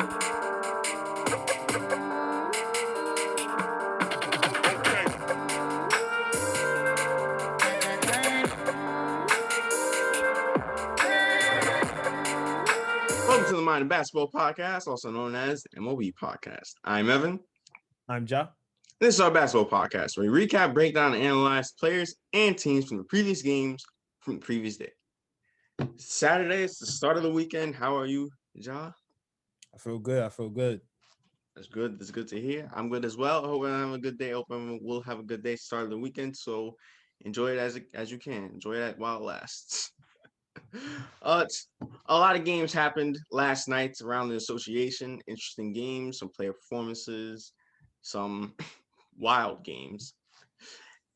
Welcome to the Mind of Basketball Podcast, also known as the M.O.B Podcast. I'm Evan. I'm Ja. This is our basketball podcast where we recap, break down, and analyze players and teams from the previous games from the previous day. Saturday is the start of the weekend. How are you, Ja? I feel good. That's good. That's good to hear. I'm good as well. I hope I have a good day. I hope we'll have a good day start of the weekend. So enjoy it as you can. Enjoy it while it lasts. A lot of games happened last night around the association. Interesting games, some player performances, some wild games.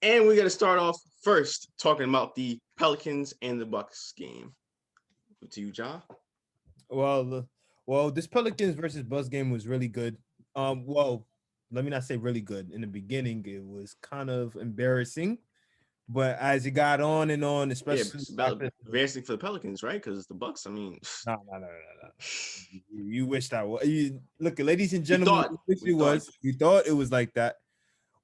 And we're going to start off first talking about the Pelicans and the Bucks game. To you, Ja. Well, this Pelicans versus Bucks game was really good. Well, let me not say really good. In the beginning, it was kind of embarrassing. But as it got on and on, especially advancing for the Pelicans, right? Because the Bucks, I mean, no. You wish that was. Look, ladies and gentlemen, you thought it was like that,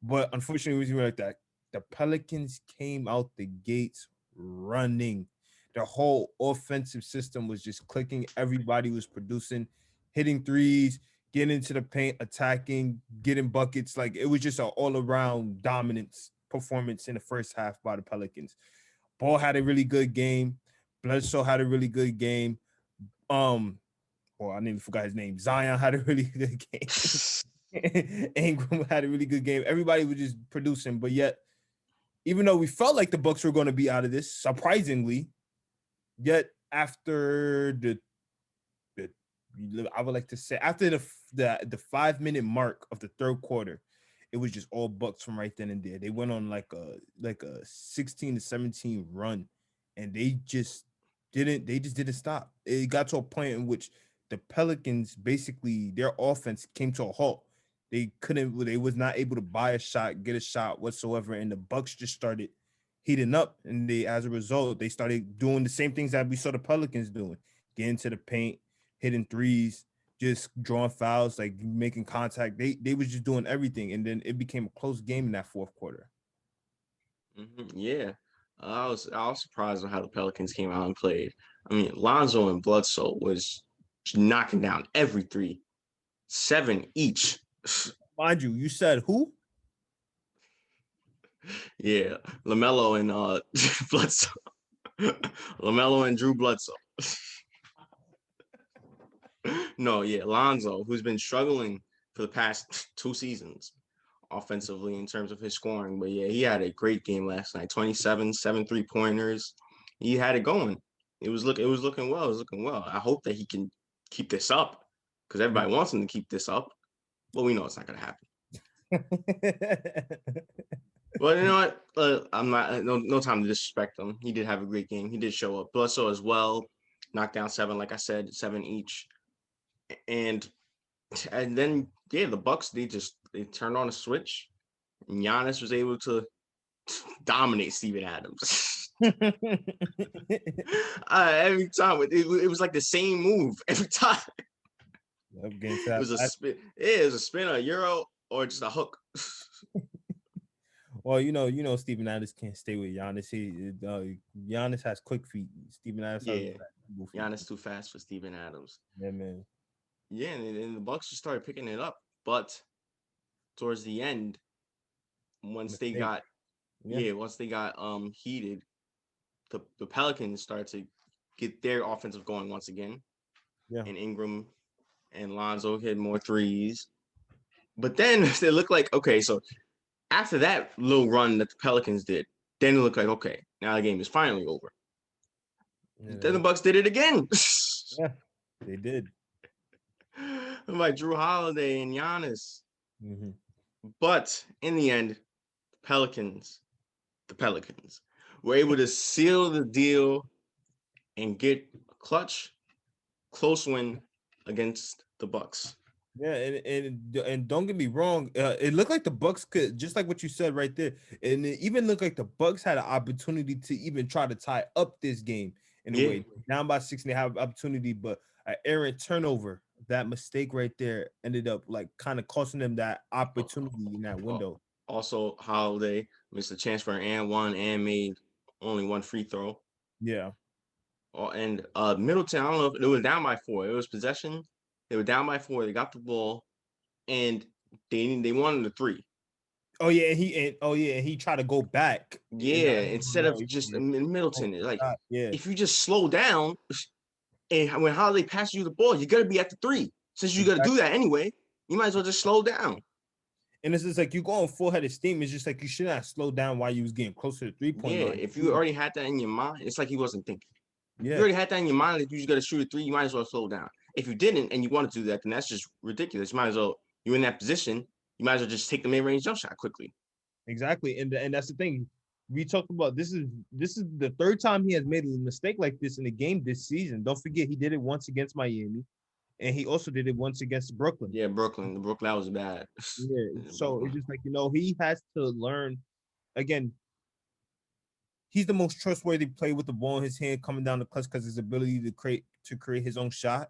but unfortunately, it was like that. The Pelicans came out the gates running. The whole offensive system was just clicking. Everybody was producing, hitting threes, getting into the paint, attacking, getting buckets. Like it was just an all-around dominance performance in the first half by the Pelicans. Ball had a really good game. Bledsoe had a really good game. I nearly forgot his name. Zion had a really good game. Ingram had a really good game. Everybody was just producing, but yet, even though we felt like the Bucks were going to be out of this, surprisingly, yet after I would like to say after the 5-minute mark of the third quarter, it was just all Bucks from right then and there. They went on like a 16-17 run, and they just didn't stop. It got to a point in which the Pelicans basically their offense came to a halt. They was not able to get a shot whatsoever, and the Bucks just started heating up, and as a result, they started doing the same things that we saw the Pelicans doing, getting to the paint, hitting threes, just drawing fouls, like making contact. They was just doing everything, and then it became a close game in that fourth quarter. Mm-hmm. Yeah, I was surprised on how the Pelicans came out and played. I mean, Lonzo and Bledsoe was knocking down every three, 7 each. Mind you said who? Yeah, LaMelo and Bledsoe. LaMelo and Drew Bledsoe. No, yeah, Lonzo, who's been struggling for the past 2 seasons offensively in terms of his scoring. But yeah, he had a great game last night. 27, 7 3-pointers. He had it going. It was looking well. I hope that he can keep this up because everybody wants him to keep this up. But we know it's not going to happen. Well, you know what? I'm not no time to disrespect him. He did have a great game. He did show up. Bledsoe as well, knocked down 7, like I said, 7 each. And then the Bucks they turned on a switch. And Giannis was able to dominate Steven Adams. Every time it was like the same move every time. It was a spin. It was a spin, a euro, or just a hook. Well, Steven Adams can't stay with Giannis. Giannis has quick feet. Steven Adams has Giannis too fast for Steven Adams. Yeah, man. Yeah, and the Bucks just started picking it up, but towards the end, once they got heated, the Pelicans started to get their offensive going once again. Yeah, and Ingram and Lonzo hit more threes, but then it looked like okay, so. After that little run that the Pelicans did, then it looked like, okay, now the game is finally over. Yeah. Then the Bucks did it again. Yeah, they did. Like Drew Holiday and Giannis. Mm-hmm. But in the end, the Pelicans were able to seal the deal and get a clutch, close win against the Bucks. Yeah, and don't get me wrong, it looked like the Bucks could, just like what you said right there, and it even looked like the Bucks had an opportunity to even try to tie up this game in a way. Down by 6 and they have opportunity, but an errant turnover that mistake right there ended up like kind of costing them that opportunity in that window. Also, Holiday missed a chance for an and one and made only one free throw. Yeah. And Middleton, I don't know if it was down by 4. It was possession. They were down by 4. They got the ball, and they wanted a 3. Oh yeah, he tried to go back. Yeah, instead of just Middleton, like Yeah, if you just slow down, and when Holiday passes you the ball, you gotta be at the 3. Since you gotta do that anyway, you might as well just slow down. And it's just like you going full head of steam. It's just like you should not slow down while you was getting closer to 3-point Yeah, line. if you already had that in your mind, it's like he wasn't thinking. If you Yeah, already had that in your mind that you just got to shoot a 3, you might as well slow down. If you didn't and you want to do that, then that's just ridiculous. You might as well, you're in that position, you might as well just take the mid-range jump shot quickly. exactly. And that's the thing. We talked about this is the third time he has made a mistake like this in the game this season. Don't forget he did it once against Miami, and he also did it once against Brooklyn. Yeah, Brooklyn. That was bad. Yeah. So Brooklyn. it's just like, he has to learn again. He's the most trustworthy player with the ball in his hand coming down the clutch because his ability to create his own shot.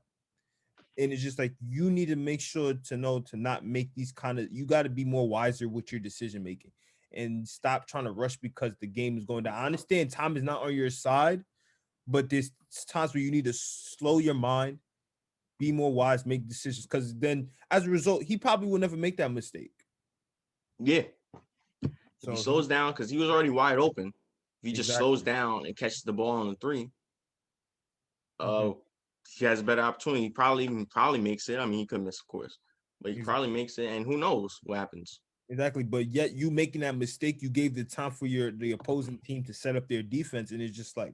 And it's just like you need to make sure to know to not make these kind of you got to be more wiser with your decision making and stop trying to rush because the game is going down. I understand time is not on your side, but there's times where you need to slow your mind, be more wise, make decisions, because then as a result, he probably will never make that mistake. Yeah. If So he slows down, because he was already wide open, if he just exactly. slows down and catches the ball on the 3, he has a better opportunity. He probably makes it. I mean, he could miss, of course, but he probably makes it, and who knows what happens. Exactly, but yet you making that mistake, you gave the time for the opposing team to set up their defense, and it's just like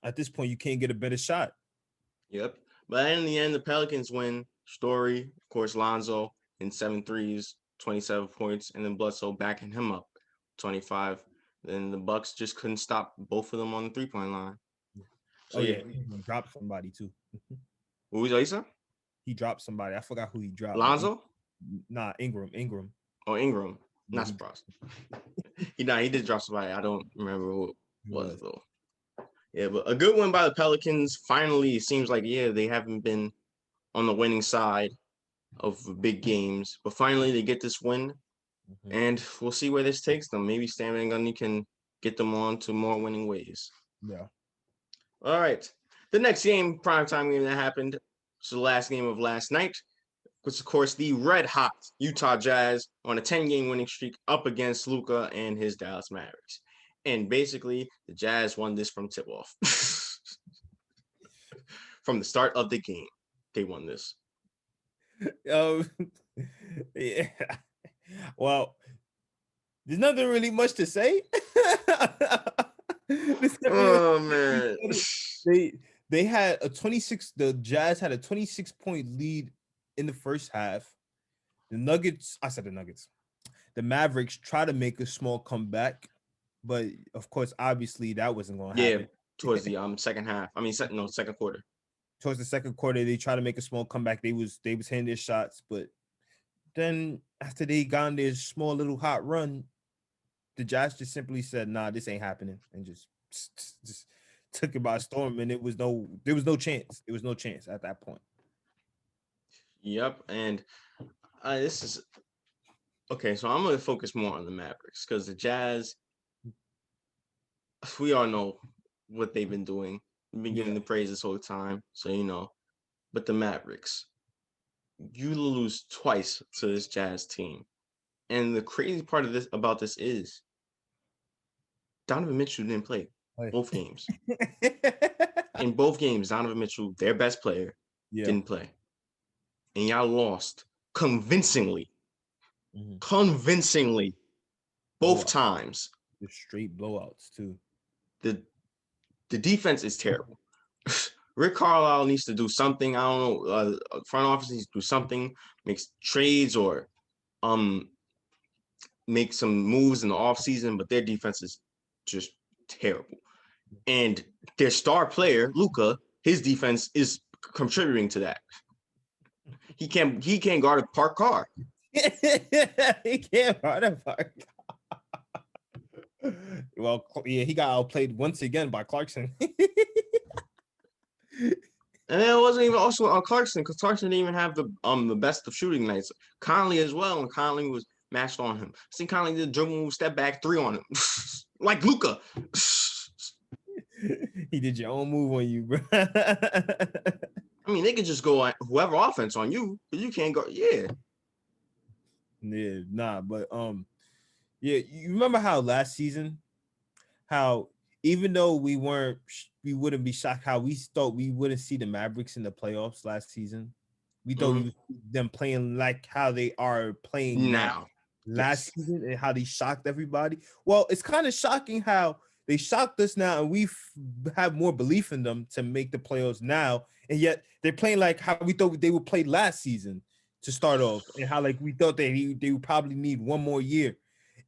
at this point you can't get a better shot. Yep. But in the end, the Pelicans win. Story, of course, Lonzo in 7 threes, 27 points, and then Bledsoe backing him up, 25. Then the Bucks just couldn't stop both of them on the 3-point line. So Yeah, he dropped somebody too. What was Lisa? He dropped somebody. I forgot who he dropped. Lonzo? Ingram. Oh, Ingram. Not surprised. he did drop somebody. I don't remember who it was though. Yeah, but a good one by the Pelicans. Finally, it seems like they haven't been on the winning side of big games, but finally they get this win, and we'll see where this takes them. Maybe Stan Van Gundy can get them on to more winning ways. Yeah. All right. The next game, primetime game that happened, was the last game of last night, which, of course, the red-hot Utah Jazz on a 10-game winning streak up against Luka and his Dallas Mavericks. And basically, the Jazz won this from tip-off. From the start of the game, they won this. Yeah. Well, there's nothing really much to say. Oh man. They had a 26. The Jazz had a 26-point lead in the first half. The Nuggets. The Mavericks tried to make a small comeback, but of course, obviously, that wasn't going to happen. Yeah, towards the second half. I mean, second quarter. Towards the second quarter, they tried to make a small comeback. They was hitting their shots, but then after they got on their small little hot run, the Jazz just simply said, "Nah, this ain't happening," and just took it by storm. And there was no chance. There was no chance at that point. Yep, and this is okay. So I'm gonna focus more on the Mavericks because the Jazz, we all know what they've been doing. We've been giving the praise this whole time, so But the Mavericks, you lose twice to this Jazz team, and the crazy part of this is Donovan Mitchell didn't play both games. In both games, Donovan Mitchell, their best player, didn't play, and y'all lost convincingly. Convincingly, both times. The straight blowouts too. The defense is terrible. Rick Carlisle needs to do something. I don't know. Front office needs to do something. Makes trades or make some moves in the offseason, but their defense is just terrible. And their star player, Luka, his defense is contributing to that. He can't guard a parked car. He can't guard a parked car. Well, yeah, he got outplayed once again by Clarkson. And it wasn't even also Clarkson, because Clarkson didn't even have the best of shooting nights. Conley as well, and Conley was matched on him. See, Conley did a dribble move, step back, three on him, like Luca. He did your own move on you, bro. I mean, they could just go whoever offense on you, but you can't go. Yeah, Yeah, nah, but yeah, you remember how last season, how even though we wouldn't be shocked how we thought we wouldn't see the Mavericks in the playoffs last season. We thought we mm-hmm. would see them playing like how they are playing now Now, yes, last season and how they shocked everybody. Well, it's kind of shocking how they shocked us now and we have more belief in them to make the playoffs now, and yet they're playing like how we thought they would play last season to start off, and how like we thought they would probably need one more year.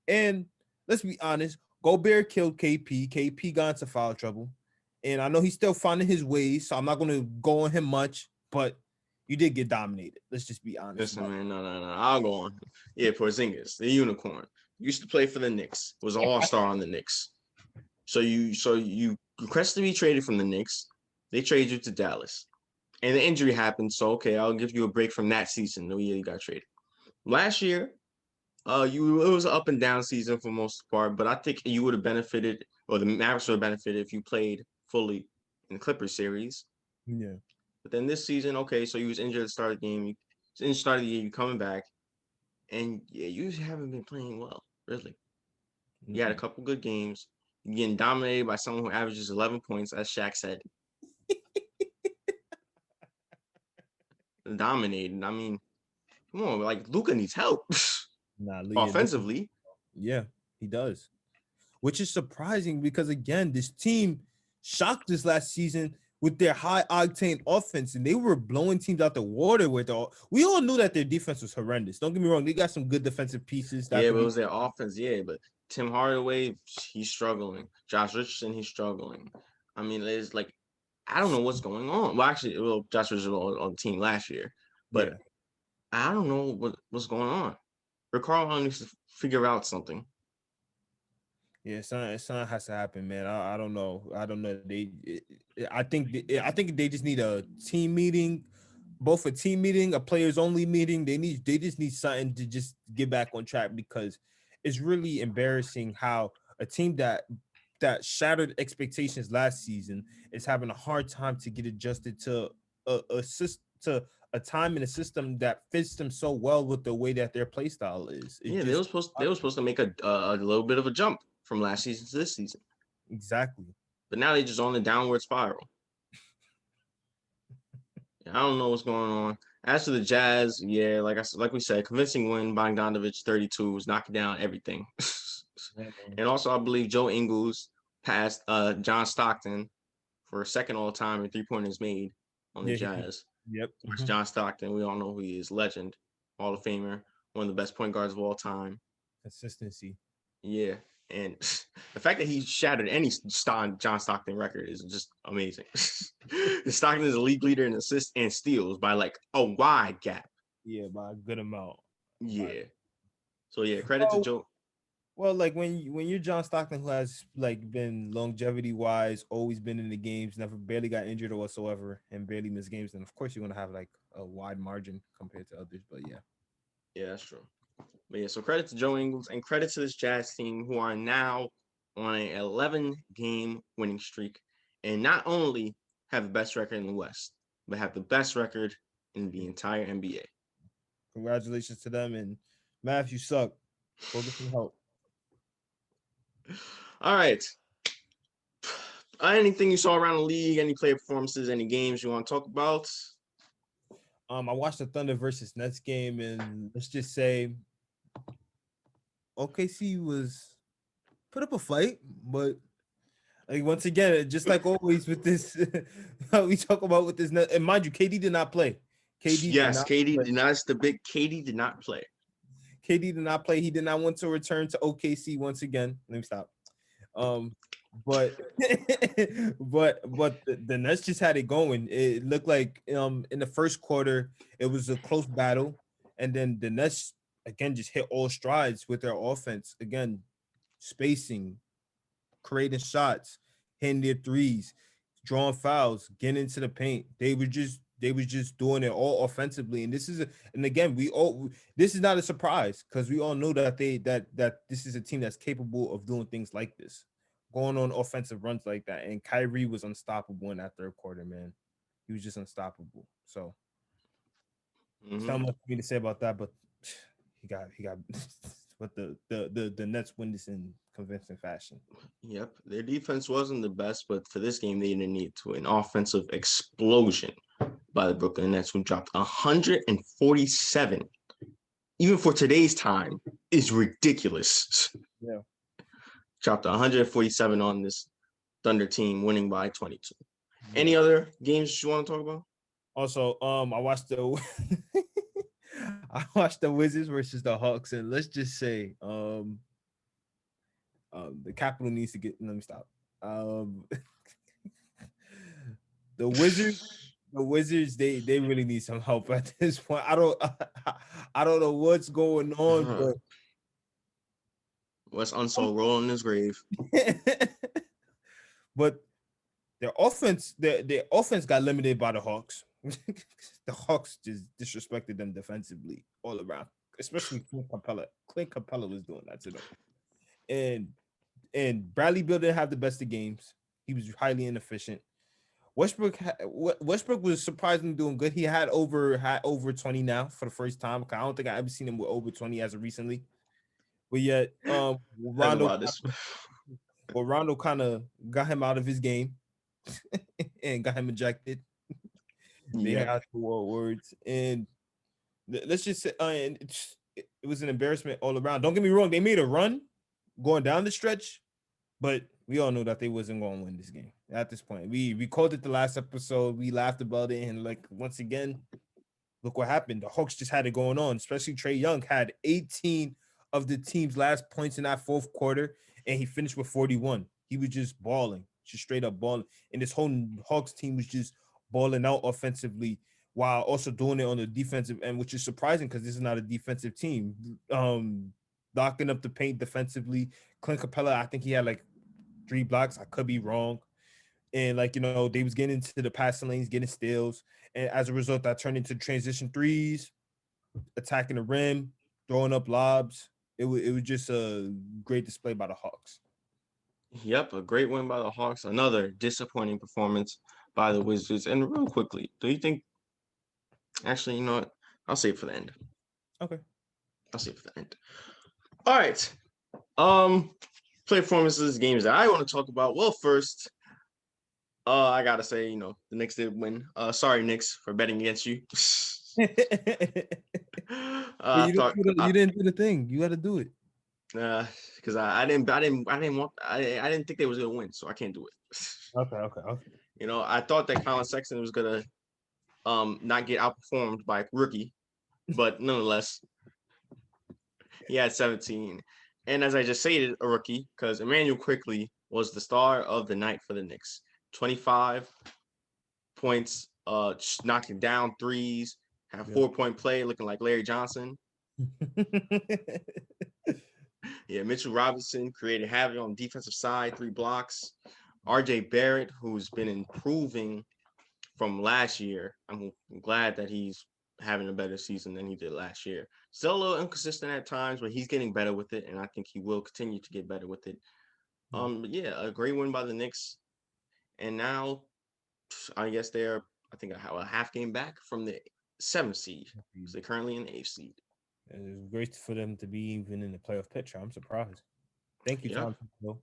And let's be honest, Gobert killed KP. KP got into foul trouble. And I know he's still finding his ways, so I'm not going to go on him much, but you did get dominated. Let's just be honest listen, about man, no. I'll go on. Yeah, Porzingis, the unicorn, used to play for the Knicks, was an all star on the Knicks. So you request to be traded from the Knicks. They trade you to Dallas, and the injury happened. So okay, I'll give you a break from that season. The year you got traded. Last year, it was an up and down season for most part, but I think you would have benefited, or the Mavericks would have benefited if you played fully in the Clippers series. it. Yeah. But then this season, okay, so you was injured at the start of the game. You in the start of the year, you coming back, and yeah, you haven't been playing well, really. You had a Mm-mm. couple good games. You're getting dominated by someone who averages 11 points, as Shaq said. Dominated. I mean, come on, like Luca needs help Nah, Leah, offensively. yeah, he does. Which is surprising because again, this team shocked us last season with their high octane offense, and they were blowing teams out the water with all. We all knew that their defense was horrendous. Don't get me wrong; they got some good defensive pieces that Yeah, could but it be. was their offense. Yeah, but Tim Hardaway, he's struggling. Josh Richardson, he's struggling. I mean, it's like I don't know what's going on. Well, actually, Josh Richardson was on the team last year, but Yeah, I don't know what's going on. Rick Carlisle needs to figure out something. yeah, something has to happen, man. I don't know. I don't know. I think they just need a team meeting, both a team meeting, a players only meeting. They just need something to just get back on track because it's really embarrassing how a team that shattered expectations last season is having a hard time to get adjusted to to a time and a system that fits them so well with the way that their play style is. It Yeah, just they were supposed to make a little bit of a jump from last season to this season, exactly. but now they're just on the downward spiral. I don't know what's going on. As for the Jazz, yeah, like we said, convincing win. Bogdanovich 32 was knocking down everything. Yeah, And also, I believe Joe Ingles passed John Stockton for second all time in 3 pointers made on the yeah, Jazz. yep. Of course, John Stockton, we all know who he is, legend, Hall of Famer, one of the best point guards of all time. Consistency. Yeah, and the fact that he shattered any John Stockton record is just amazing. Stockton is a league leader in assists and steals by like a wide gap. Yeah, by a good amount. By Yeah. So yeah, credit to well, Joe. well, like when you're John Stockton, who has like been longevity wise, always been in the games, never barely got injured or whatsoever, and barely missed games, then of course you're gonna have like a wide margin compared to others. But yeah, Yeah, that's true. But yeah, so credit to Joe Ingles and credit to this Jazz team who are now on an 11 game winning streak and not only have the best record in the West, but have the best record in the entire NBA. congratulations to them. And Math, you suck. Go get some help. All right. Anything you saw around the league, any player performances, any games you want to talk about? I watched the Thunder versus Nets game, and let's just say OKC was put up a fight, but like once again, just like always with this, how we talk about with this, and mind you, KD did not play. KD did Yes, not KD play. did not. The big KD did not play. KD did not play. He did not want to return to OKC once again. Let me stop. Um, but but the Nets just had it going. It looked like in the first quarter it was a close battle, and then the Nets again just hit all strides with their offense. Again, spacing, creating shots, hitting their threes, drawing fouls, getting into the paint. They was just doing it all offensively. And and again, this is not a surprise because we all know that this is a team that's capable of doing things like this, going on offensive runs like that. And Kyrie was unstoppable in that third quarter, man. He was just unstoppable. So it's not Hmm. much for me to say about that, but he got but the Nets win this in convincing fashion. Yep, their defense wasn't the best, but for this game, they didn't need to. An offensive explosion by the Brooklyn Nets, who dropped 147, even for today's time, is ridiculous. Yeah. Dropped 147 on this Thunder team, winning by 22. Yeah. Any other games you want to talk about? Also, I watched the I watched the Wizards versus the Hawks, and let's just say, the Capital needs to get. Let me stop. Um, the Wizards, the Wizards, they really need some help at this point. I don't know what's going on, Uh, Wes but Unseld rolling his grave. but their offense got limited by the Hawks. The Hawks just disrespected them defensively all around, especially Clint Capella. Clint Capella was doing that to them, and Bradley Beal didn't have the best of games. He was highly inefficient. Westbrook was surprisingly doing good. He had over 20 now for the first time. I don't think I ever seen him with over 20 as of recently. But yet, Talk about this. Rondo kind of got him out of his game and got him ejected. They Yep. had the words, and let's just say, and it was an embarrassment all around. Don't get me wrong; they made a run going down the stretch, but we all know that they wasn't going to win this game at this point. We called it the last episode. We laughed about it, and like once again, look what happened. The Hawks just had it going on. Especially Trey Young had 18 of the team's last points in that fourth quarter, and he finished with 41. He was just balling, just straight up balling, and this whole Hawks team was just balling out offensively while also doing it on the defensive end, which is surprising because this is not a defensive team. Locking up the paint defensively. Clint Capella, I think he had like 3 blocks. I could be wrong. And like, they was getting into the passing lanes, getting steals. And as a result, that turned into transition threes, attacking the rim, throwing up lobs. It was just a great display by the Hawks. Yep, a great win by the Hawks. Another disappointing performance by the Wizards. And real quickly, do you think? Actually, you know what? I'll save it for the end. Okay. I'll save it for the end. All right. Um, Play performances, games that I want to talk about. Well, first, I gotta say, the Knicks did win. Sorry, Knicks, for betting against you. But I thought, you didn't do the thing. You got to do it. because I didn't think they was gonna win, so I can't do it. Okay. Okay. Okay. I thought that Colin Sexton was gonna not get outperformed by a rookie, but nonetheless, he had 17. And as I just stated, a rookie, because Emmanuel Quickly was the star of the night for the Knicks. 25 points, knocking down threes, had Yeah. 4-point play, looking like Larry Johnson. Yeah, Mitchell Robinson created havoc on the defensive side, 3 blocks. RJ Barrett, who's been improving from last year. I'm glad that he's having a better season than he did last year. Still a little inconsistent at times, but he's getting better with it, and I think he will continue to get better with it. But yeah, a great win by the Knicks, and now I guess they're a half game back from the 7th seed because they're currently in the 8th seed. It's great for them to be even in the playoff picture. I'm surprised. Thank you, Yep, Tom. Thibodeau.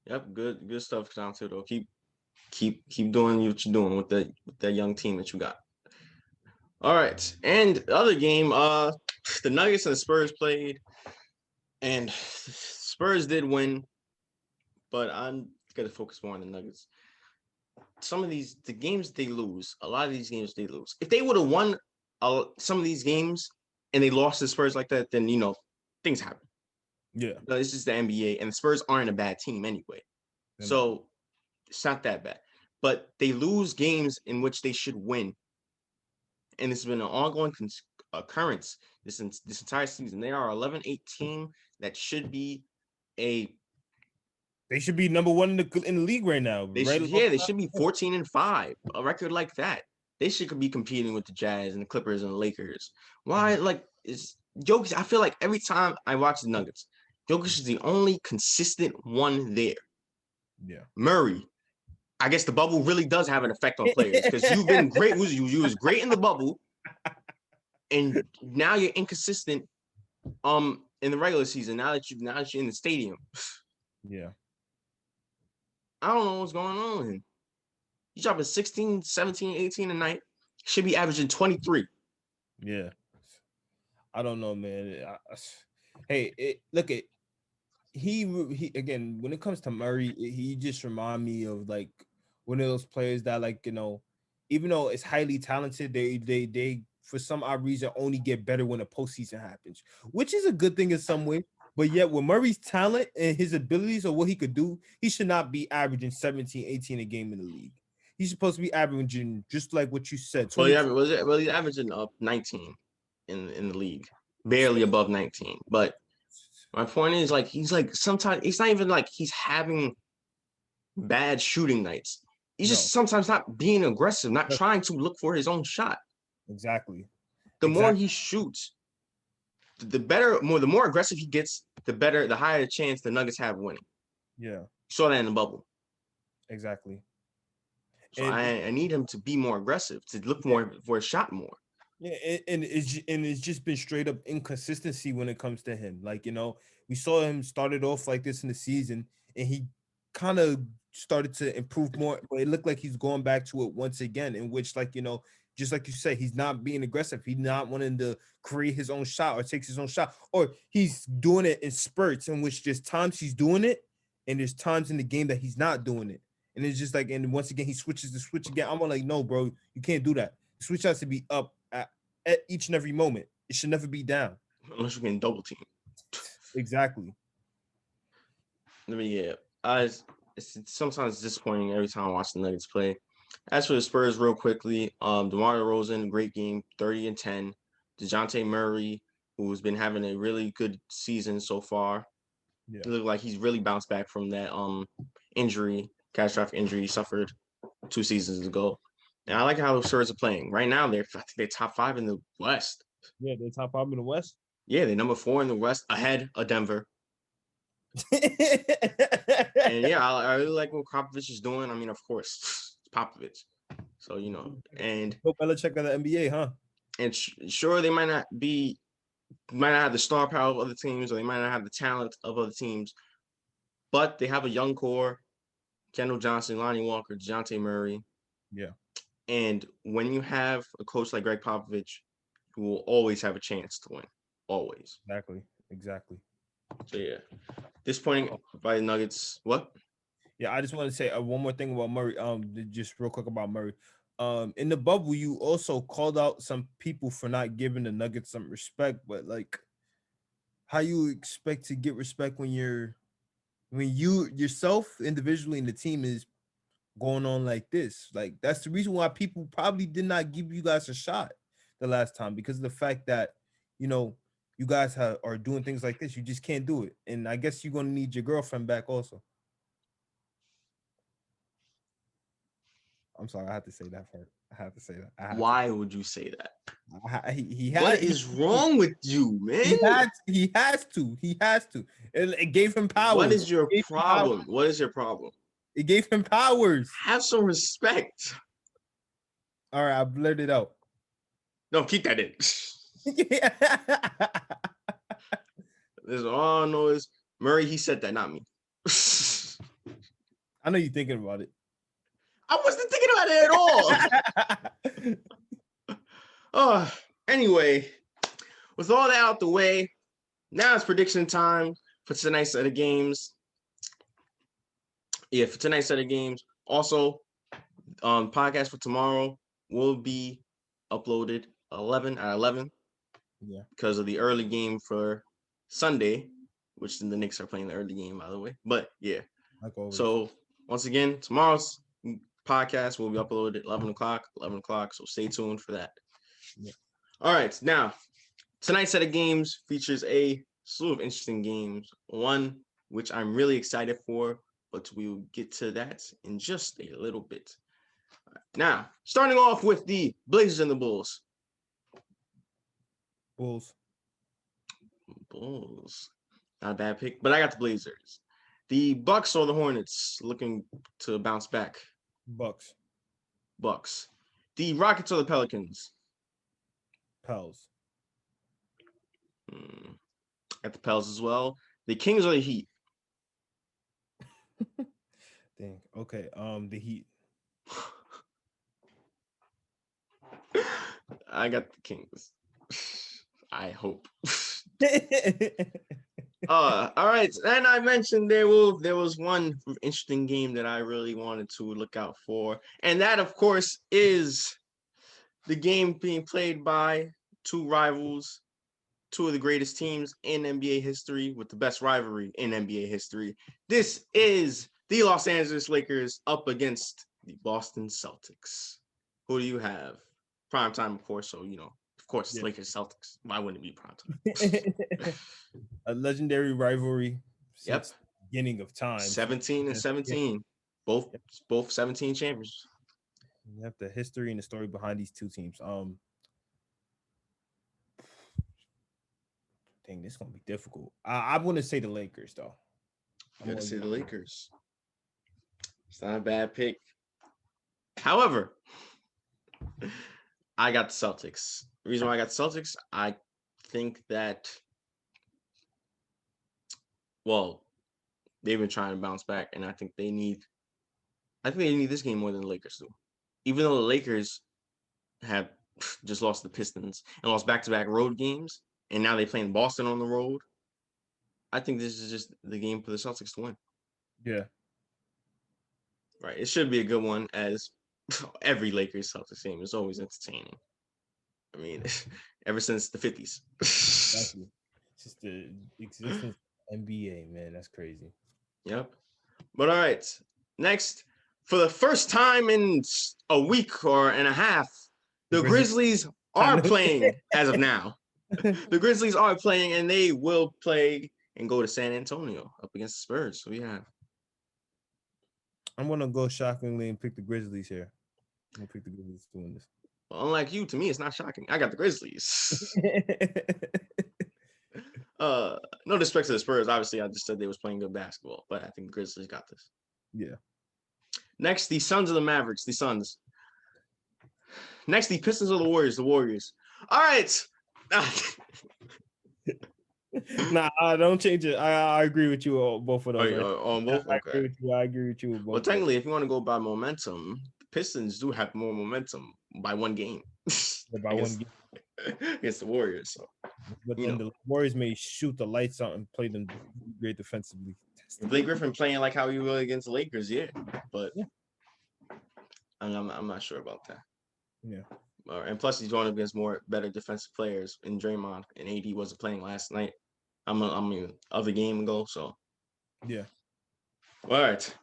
yep, good stuff, Tom Thibodeau. Keep doing what you're doing with that young team that you got. All right, and the other game, the Nuggets and the Spurs played, and Spurs did win, but I'm gonna focus more on the Nuggets. Some of the games they lose, a lot of these games they lose. If they would have won some of these games and they lost the Spurs like that, then things happen. Yeah. It's just the NBA, and the Spurs aren't a bad team anyway, They're not. so it's not that bad. But they lose games in which they should win, and it's been an ongoing occurrence this entire season. They are 11-8 team that should be a They should be number one in the league right now. They should, yeah, they should be 14-5. A record like that, they should be competing with the Jazz and the Clippers and the Lakers. Why, like, is Jokic? I feel like every time I watch the Nuggets, Jokic is the only consistent one there. Yeah. Murray, I guess the bubble really does have an effect on players because you've been great. You was great in the bubble, and now you're inconsistent. In the regular season, now that you're in the stadium. Yeah. I don't know what's going on. You dropping 16, 17, 18 a night. Should be averaging 23. Yeah. I don't know, man. Look at he again. When it comes to Murray, he just remind me of like one of those players that, like, even though it's highly talented, they for some odd reason only get better when the postseason happens, which is a good thing in some way. But yet, with Murray's talent and his abilities or what he could do, he should not be averaging 17, 18 a game in the league. He's supposed to be averaging just like what you said. Well, he's averaging up 19 in the league, barely above 19. But my point is, like, he's like sometimes it's not even like he's having bad shooting nights. He's just sometimes not being aggressive, not trying to look for his own shot. Exactly. The more he shoots, the more aggressive he gets, the higher the chance the Nuggets have winning. Yeah. You saw that in the bubble. Exactly. So I need him to be more aggressive, to look more for a shot more. Yeah, and it's just been straight up inconsistency when it comes to him. Like, we saw him started off like this in the season, and he kind of started to improve more, but it looked like he's going back to it once again, in which, like, just like you said, he's not being aggressive. He's not wanting to create his own shot or takes his own shot, or he's doing it in spurts in which there's times he's doing it, and there's times in the game that he's not doing it. And it's just like, and once again, he switches the switch again. I'm like, no, bro, you can't do that. The switch has to be up at each and every moment. It should never be down. Unless you're getting double teamed. Exactly. I mean, yeah. It's sometimes disappointing every time I watch the Nuggets play. As for the Spurs, real quickly, DeMar DeRozan, great game, 30 and 10. DeJounte Murray, who's been having a really good season so far. Yeah. It looked like he's really bounced back from that catastrophic injury he suffered 2 seasons ago. And I like how the Spurs are playing. Right now, they're top 5 in the West. Yeah, they're top 5 in the West. Yeah, they're number 4 in the West, ahead of Denver. And yeah, I really like what Popovich is doing. I mean, of course, it's Popovich. So, and Belichick of the NBA, huh? And sure, they might not have the star power of other teams, or they might not have the talent of other teams, but they have a young core: Kendall Johnson, Lonnie Walker, DeJounte Murray. Yeah. And when you have a coach like Greg Popovich, who will always have a chance to win, always. Exactly. So yeah, disappointing by the Nuggets. What? Yeah, I just want to say one more thing about Murray. Just real quick about Murray. In the bubble, you also called out some people for not giving the Nuggets some respect, but like, how you expect to get respect when you yourself individually and the team is going on like this? Like, that's the reason why people probably did not give you guys a shot the last time, because of the fact that you guys are doing things like this. You just can't do it, and I guess you're gonna need your girlfriend back also. I'm sorry, I had to say that part. I have to say that. Why would you say that? What is wrong with you, man? He has to. It gave him powers. What is your problem? What is your problem? It gave him powers. Have some respect. All right, I blurted it out. No, keep that in. This all I know is Murray. He said that, not me. I know you're thinking about it. I wasn't thinking about it at all. Anyway, with all that out the way, now it's prediction time for tonight's set of games. Yeah, for tonight's set of games. Also, podcast for tomorrow will be uploaded 11 at 11. Yeah. Because of the early game for Sunday, which the Knicks are playing the early game, by the way. But yeah. So once again, tomorrow's podcast will be uploaded at 11 o'clock. So stay tuned for that. Yeah. All right. Now, tonight's set of games features a slew of interesting games. One, which I'm really excited for, but we'll get to that in just a little bit. Now, starting off with the Blazers and the Bulls. Bulls. Bulls. Not a bad pick, but I got the Blazers. The Bucks or the Hornets looking to bounce back. Bucks. Bucks. The Rockets or the Pelicans. Pels. At the Pels as well. The Kings or the Heat. Dang. Okay. The Heat. I got the Kings. I hope. All right. And I mentioned there was one interesting game that I really wanted to look out for. And that, of course, is the game being played by two rivals, two of the greatest teams in NBA history with the best rivalry in NBA history. This is the Los Angeles Lakers up against the Boston Celtics. Who do you have? Prime time, of course. So, of course, it's Lakers Celtics. Why wouldn't it be prime time? A legendary rivalry Yep. since the beginning of time. 17 and 17. Both 17 champions. You have the history and the story behind these two teams. Dang, this is gonna be difficult. I want to say the Lakers, though. I'm gonna say the Lakers. It's not a bad pick. However, I got the Celtics. The reason why I got the Celtics, I think that, well, they've been trying to bounce back, and I think they need this game more than the Lakers do. Even though the Lakers have just lost the Pistons and lost back-to-back road games, and now they playing Boston on the road, I think this is just the game for the Celtics to win. Yeah. Right. It should be a good one, as every Lakers Celtics game is always entertaining. I mean, ever since the 50s. Exactly. It's just the existence of NBA, man. That's crazy. Yep. But all right. Next, for the first time in a week or and a half, the Grizzlies are playing as of now. The Grizzlies are playing, and they will play and go to San Antonio up against the Spurs. So we have. I'm gonna go shockingly and pick the Grizzlies here. I'm gonna pick the Grizzlies doing this. Well, unlike you, to me, it's not shocking. I got the Grizzlies. No disrespect to the Spurs. Obviously, I just said they was playing good basketball, but I think the Grizzlies got this. Yeah. Next, the Suns of the Mavericks. The Suns. Next, the Pistons of the Warriors. The Warriors. All right. Nah, don't change it. I agree with you on both of those. On both? Okay. I agree with you. Both well, technically, if you want to go by momentum, the Pistons do have more momentum by one game. By one game against the Warriors. So, but then the Warriors may shoot the lights out and play them great defensively. Blake Griffin playing like how he will against the Lakers, yeah. But I'm not sure about that. Yeah. And plus, he's going against better defensive players in Draymond, and AD wasn't playing last night. I mean, other game ago. So, yeah. All right.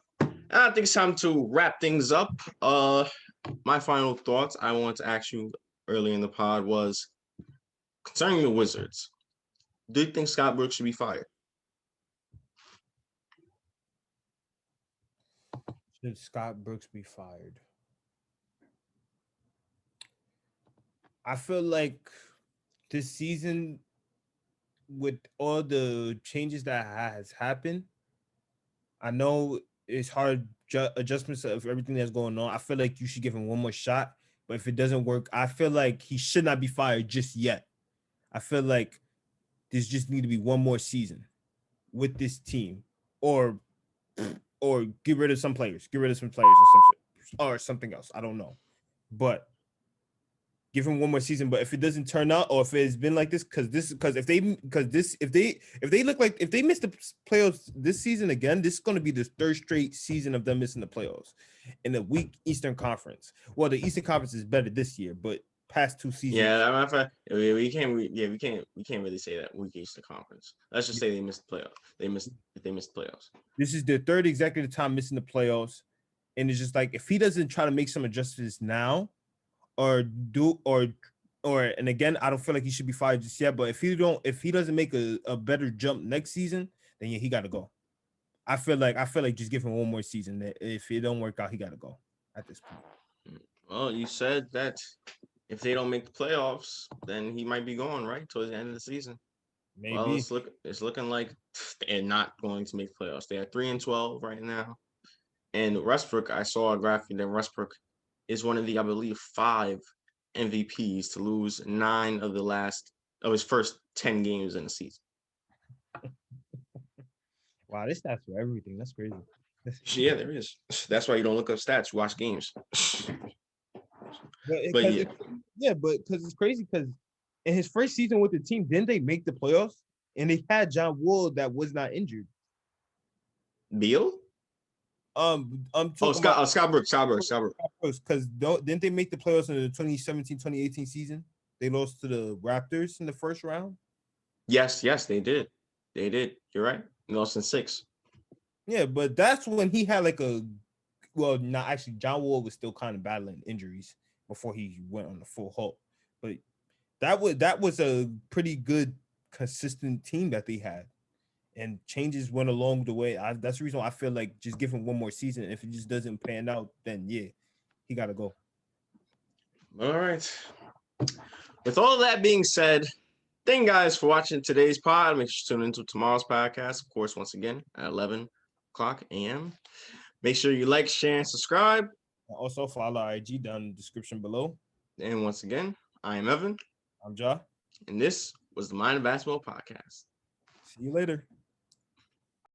I think it's time to wrap things up. My final thoughts I wanted to ask you earlier in the pod was concerning the Wizards. Do you think Scott Brooks should be fired? Should Scott Brooks be fired? I feel like this season, with all the changes that has happened, I know it's hard adjustments of everything that's going on. I feel like you should give him one more shot. But if it doesn't work, I feel like he should not be fired just yet. I feel like there's just need to be one more season with this team, or get rid of some players, or some shit, or something else. I don't know, but give him one more season. But if it doesn't turn out, or if it's been like this, if they miss the playoffs this season again, this is going to be the third straight season of them missing the playoffs in the weak Eastern Conference. Well, the Eastern Conference is better this year, but past two seasons. Yeah, we can't really say that weak Eastern Conference. Let's just say they missed the playoffs. They missed playoffs. This is their third executive time missing the playoffs, and it's just like if he doesn't try to make some adjustments now, and again, I don't feel like he should be fired just yet. But if he doesn't make a better jump next season, then yeah, he got to go. I feel like just give him one more season. That if it don't work out, he gotta go at this point. Well, you said that if they don't make the playoffs, then he might be going right towards the end of the season. Well, Maybe. it's looking like they're not going to make playoffs. They are 3-12 right now. And Westbrook, I saw a graphic that Westbrook is one of the, I believe, 5 MVPs to lose 9 of his first 10 games in the season. Wow, this stats for everything. That's crazy. Yeah, there is. That's why you don't look up stats. You watch games. But But yeah, because it's crazy because in his first season with the team, didn't they make the playoffs? And they had John Wall that was not injured. Beal? I'm talking about Scott Brooks. because didn't they make the playoffs in the 2017-2018 season? They lost to the Raptors in the first round. Yes, they did. They did. You're right. They lost in 6. Yeah, but that's when he had like not actually. John Wall was still kind of battling injuries before he went on the full halt. But that was a pretty good, consistent team that they had, and changes went along the way. That's the reason why I feel like just give him one more season. If it just doesn't pan out, then yeah, he got to go. All right. With all that being said, thank you guys for watching today's pod. Make sure to tune into tomorrow's podcast, of course, once again at 11 o'clock a.m. Make sure you like, share, and subscribe. Also, follow our IG down in the description below. And once again, I am Evan. I'm Ja. And this was the Mind of Basketball Podcast. See you later.